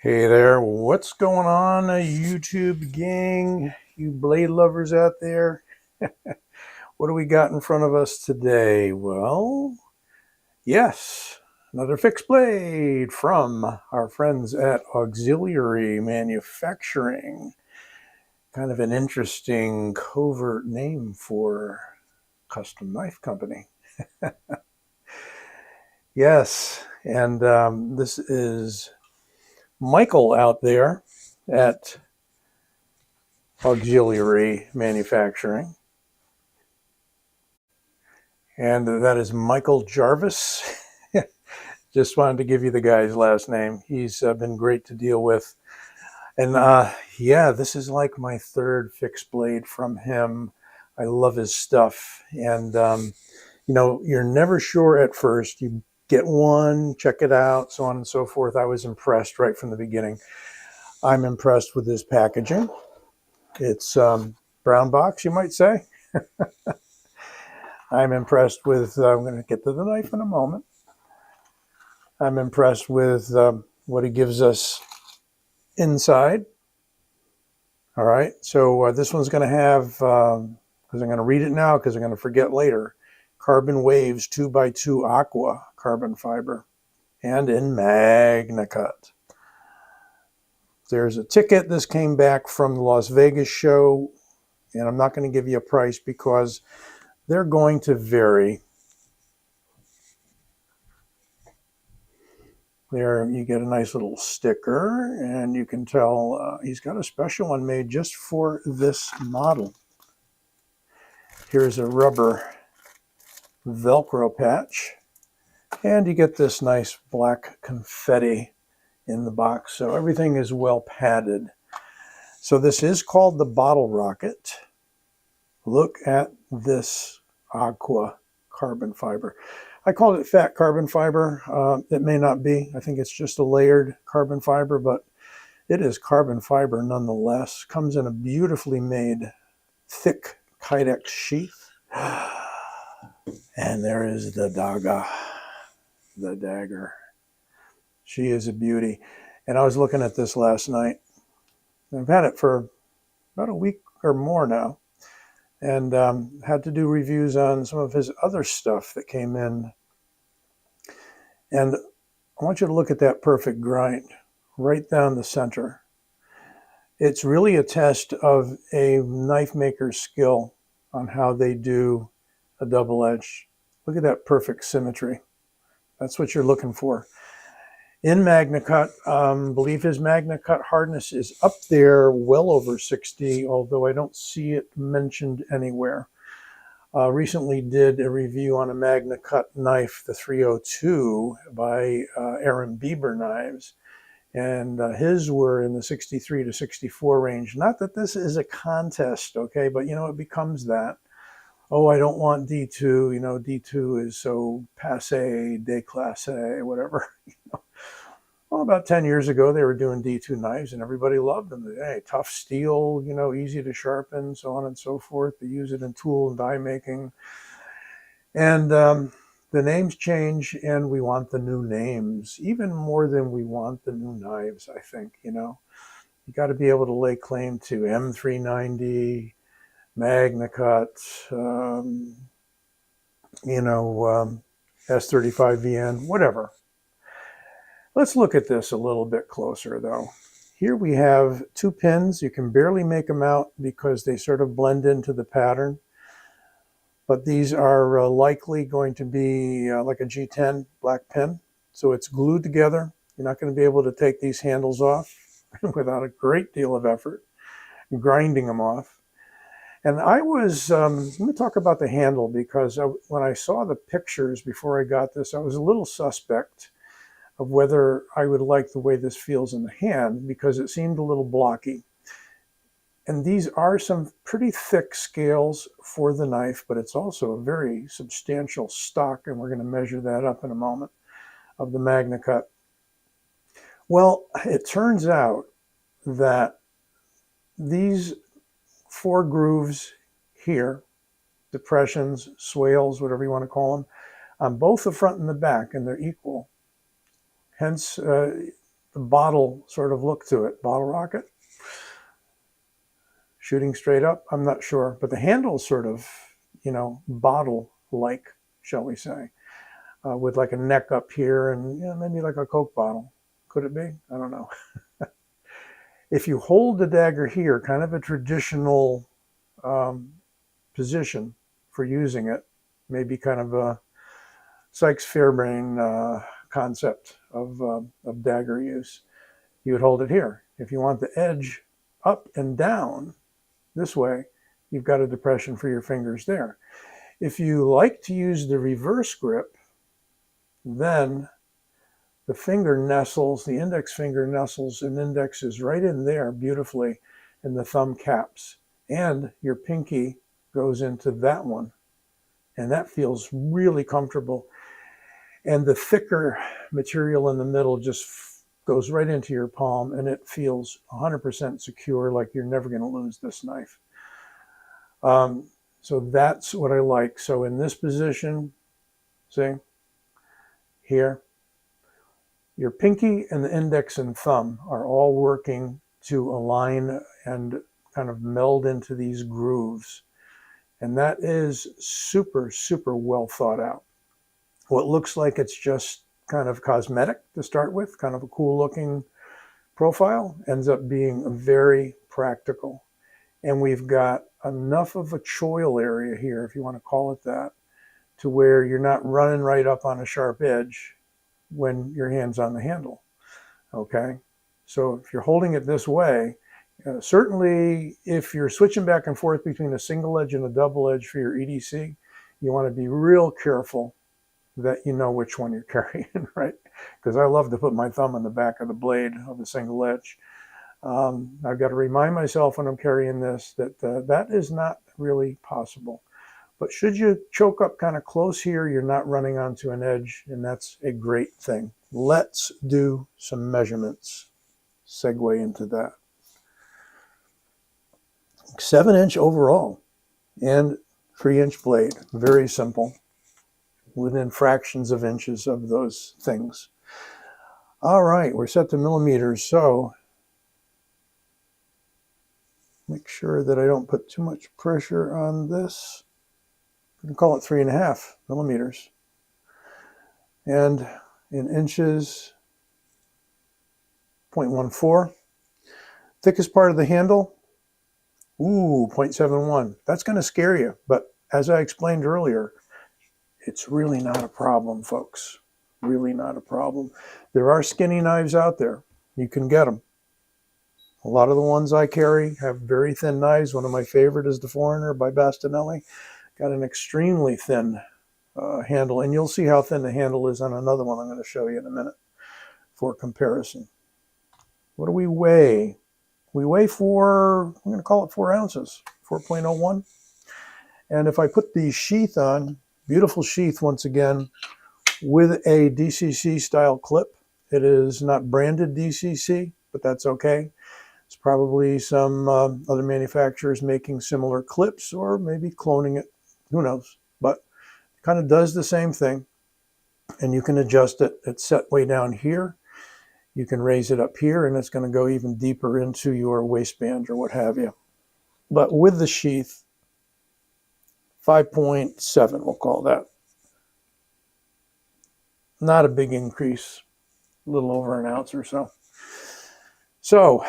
Hey there, what's going on, YouTube gang, you blade lovers out there? What do we got in front of us today? Well, yes, another fixed blade from our friends at Auxiliary Manufacturing. Kind of an interesting covert name for custom knife company. Yes, and this is Michael out there at Auxiliary Manufacturing. And that is Michael Jarvis. Just wanted to give you the guy's last name. He's been great to deal with. And yeah, this is like my third fixed blade from him. I love his stuff. And, you know, you're never sure at first. You get one, check it out, so on and so forth. I was impressed right from the beginning. I'm impressed with his packaging. It's brown box, you might say. I'm impressed with, I'm going to get to the knife in a moment. I'm impressed with what he gives us inside. All right, so this one's going to have, because I'm going to read it now because I'm going to forget later, Carbon Waves 2x2 Aqua carbon fiber and in MagnaCut. There's a ticket. This came back from the Las Vegas show, and I'm not going to give you a price because they're going to vary. There you get a nice little sticker, and you can tell he's got a special one made just for this model. Here's a rubber Velcro patch, and you get this nice black confetti in the box. So everything is well padded. So this is called the Bottle Rocket. Look at this aqua carbon fiber. I called it fat carbon fiber. It may not be. I think it's just a layered carbon fiber, but it is carbon fiber nonetheless. Comes in a beautifully made thick Kydex sheath. And there is the Dagger, the Dagger. She is a beauty. And I was looking at this last night. I've had it for about a week or more now. And had to do reviews on some of his other stuff that came in. And I want you to look at that perfect grind right down the center. It's really a test of a knife maker's skill on how they do a double edge. Look at that perfect symmetry. That's what you're looking for. In MagnaCut, I believe his MagnaCut hardness is up there well over 60, although I don't see it mentioned anywhere. Recently did a review on a MagnaCut knife, the 302 by Aaron Bieber Knives, and his were in the 63 to 64 range. Not that this is a contest, okay, but you know, it becomes that. Oh, I don't want D2, you know, D2 is so passé, déclassé, whatever. Well, about 10 years ago, they were doing D2 knives and everybody loved them. Hey, tough steel, you know, easy to sharpen, so on and so forth. They use it in tool and die making. And the names change and we want the new names, even more than we want the new knives, I think, you know. You got to be able to lay claim to M390, MagnaCut, you know, S35VN, whatever. Let's look at this a little bit closer, though. Here we have two pins. You can barely make them out because they sort of blend into the pattern. But these are likely going to be like a G10 black pin. So it's glued together. You're not going to be able to take these handles off without a great deal of effort, grinding them off. And I was, let me talk about the handle, because when I saw the pictures before I got this, I was a little suspect of whether I would like the way this feels in the hand, because it seemed a little blocky. And these are some pretty thick scales for the knife, but it's also a very substantial stock, and we're going to measure that up in a moment, of the MagnaCut. Well, it turns out that these four grooves here, depressions, swales, whatever you want to call them, on both the front and the back, and they're equal. Hence, the bottle sort of look to it. Bottle rocket, shooting straight up. I'm not sure, but the handle is sort of, you know, bottle-like, shall we say, with like a neck up here and, you know, maybe like a Coke bottle. Could it be? I don't know. If you hold the dagger here, kind of a traditional position for using it, maybe kind of a Sykes-Fairbairn concept of dagger use. You would hold it here. If you want the edge up and down this way, you've got a depression for your fingers there. If you like to use the reverse grip, then the finger nestles, the index finger nestles, and index is right in there beautifully, and the thumb caps. And your pinky goes into that one. And that feels really comfortable. And the thicker material in the middle just goes right into your palm, and it feels 100% secure, like you're never going to lose this knife. So that's what I like. So in this position, see, here, your pinky and the index and thumb are all working to align and kind of meld into these grooves. And that is super, super well thought out. What looks like it's just kind of cosmetic to start with, kind of a cool looking profile, ends up being very practical. And we've got enough of a choil area here, if you want to call it that, to where you're not running right up on a sharp edge when your hand's on the handle. Okay, so if you're holding it this way, certainly if you're switching back and forth between a single edge and a double edge for your EDC, you want to be real careful that you know which one you're carrying, right? Because I love to put my thumb on the back of the blade of a single edge. I've got to remind myself when I'm carrying this that that is not really possible. But should you choke up kind of close here, you're not running onto an edge, and that's a great thing. Let's do some measurements. Segue into that. 7-inch overall and 3-inch blade. Very simple. Within fractions of inches of those things. All right, we're set to millimeters, so make sure that I don't put too much pressure on this. I'm going to call it 3.5 millimeters. And in inches, 0.14. Thickest part of the handle, 0.71. That's going to scare you, but as I explained earlier, it's really not a problem, folks. Really not a problem. There are skinny knives out there. You can get them. A lot of the ones I carry have very thin knives. One of my favorite is the Foreigner by Bastinelli. Got an extremely thin handle, and you'll see how thin the handle is on another one I'm going to show you in a minute for comparison. What do we weigh? We weigh I'm going to call it 4 ounces, 4.01. And if I put the sheath on, beautiful sheath once again, with a DCC style clip. It is not branded DCC, but that's okay. It's probably some other manufacturers making similar clips or maybe cloning it. Who knows? But it kind of does the same thing. And you can adjust it. It's set way down here. You can raise it up here, and it's going to go even deeper into your waistband or what have you. But with the sheath, 5.7, we'll call that. Not a big increase, a little over an ounce or so. So,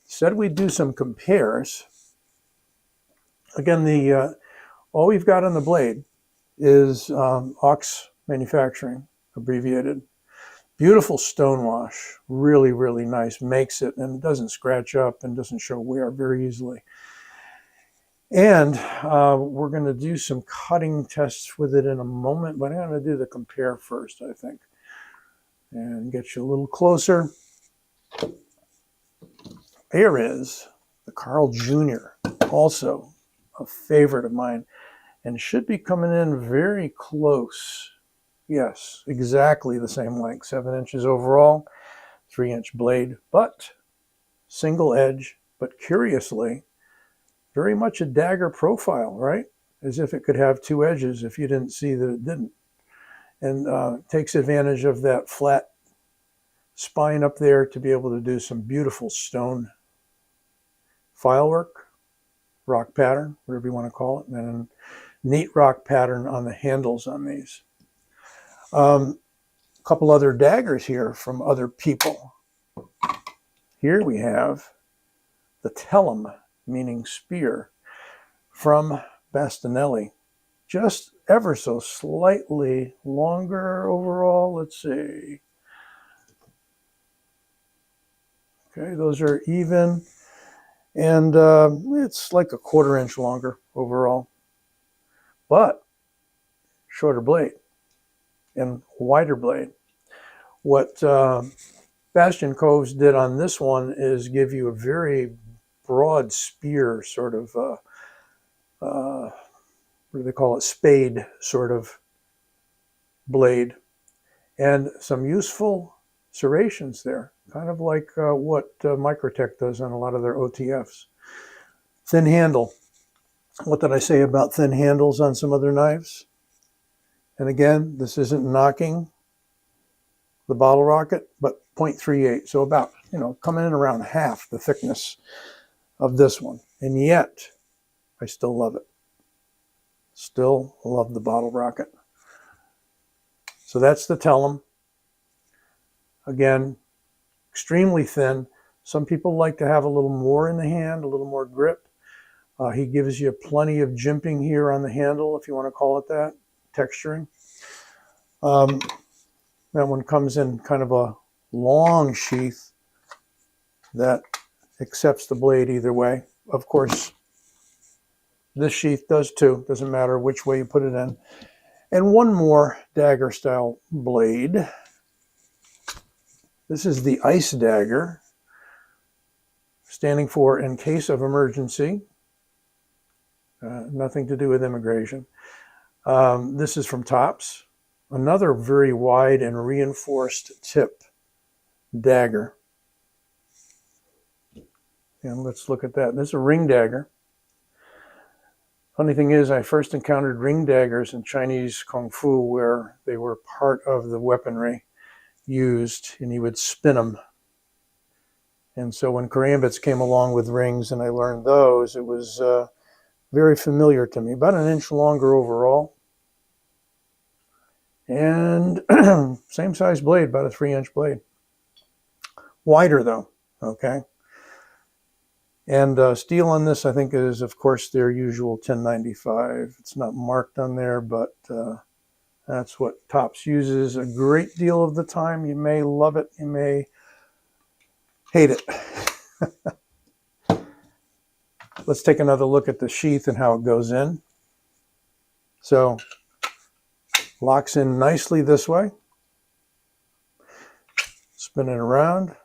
said we'd do some compares. Again, all we've got on the blade is Ox Manufacturing, abbreviated. Beautiful stonewash, really, really nice. Makes it, and it doesn't scratch up and doesn't show wear very easily. And we're going to do some cutting tests with it in a moment, but I'm going to do the compare first, I think, and get you a little closer. Here is the Carl Jr., also a favorite of mine, and should be coming in very close. Yes, exactly the same length, 7 inches overall, 3-inch blade, but single edge, but curiously, very much a dagger profile, right? As if it could have 2 edges if you didn't see that it didn't. And takes advantage of that flat spine up there to be able to do some beautiful stone file work, rock pattern, whatever you want to call it, and then a neat rock pattern on the handles on these. A couple other daggers here from other people. Here we have the tellum, meaning spear, from Bastinelli. Just ever so slightly longer overall. Let's see. Okay, those are even. And it's like a 1/4 inch longer overall. But shorter blade and wider blade. What Bastion Coves did on this one is give you a very broad spear sort of, what do they call it, spade sort of blade, and some useful serrations there, kind of like what Microtech does on a lot of their OTFs. Thin handle. What did I say about thin handles on some other knives? And again, this isn't knocking the bottle rocket, but 0.38. So about, coming in around half the thickness of this one. And yet, I still love it. Still love the bottle rocket. So that's the tellum. Again, extremely thin. Some people like to have a little more in the hand, a little more grip. He gives you plenty of jimping here on the handle, if you want to call it that, texturing. That one comes in kind of a long sheath that accepts the blade either way. Of course, this sheath does too. Doesn't matter which way you put it in. And one more dagger style blade. This is the ice dagger, standing for in case of emergency. Nothing to do with immigration. This is from Tops. Another very wide and reinforced tip dagger. And let's look at that. This is a ring dagger. Funny thing is, I first encountered ring daggers in Chinese Kung Fu, where they were part of the weaponry used, and you would spin them. And so when Korean bits came along with rings and I learned those, it was very familiar to me. About 1 inch longer overall. And same size blade, about a 3-inch blade. Wider though, okay? And steel on this, I think, is, of course, their usual 1095. It's not marked on there, but that's what Tops uses a great deal of the time. You may love it, you may hate it. Let's take another look at the sheath and how it goes in. So, locks in nicely this way. Spin it around,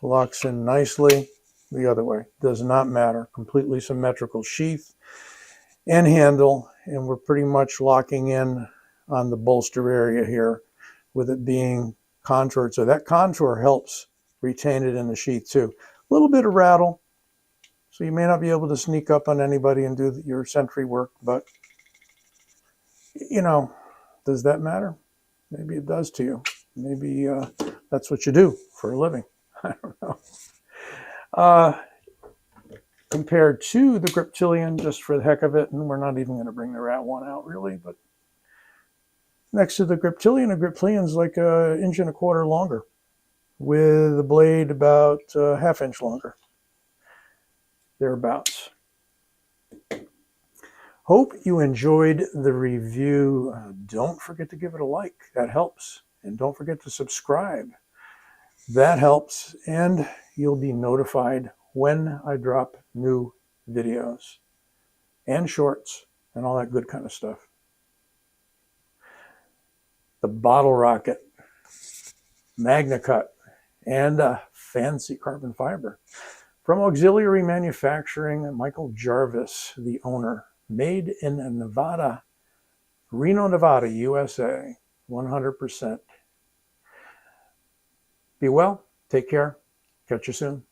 locks in nicely the other way. Does not matter. Completely symmetrical sheath and handle, and we're pretty much locking in on the bolster area here with it being contoured. So that contour helps retain it in the sheath too. A little bit of rattle, so you may not be able to sneak up on anybody and do your sentry work, but does that matter? Maybe it does to you. Maybe that's what you do for a living. I don't know. Compared to the Griptilian, just for the heck of it, and we're not even going to bring the Rat one out really, but next to the Griptilian, a Griptilian's like 1.25 inches longer, with the blade about 1/2 inch longer, thereabouts. Hope you enjoyed the review. Don't forget to give it a like. That helps. And don't forget to subscribe. That helps. And you'll be notified when I drop new videos and shorts and all that good kind of stuff. The bottle rocket, Magna Cut, and fancy carbon fiber. From Auxiliary Manufacturing, Michael Jarvis, the owner. Made in Nevada, Reno, Nevada, USA, 100%. Be well, take care, catch you soon.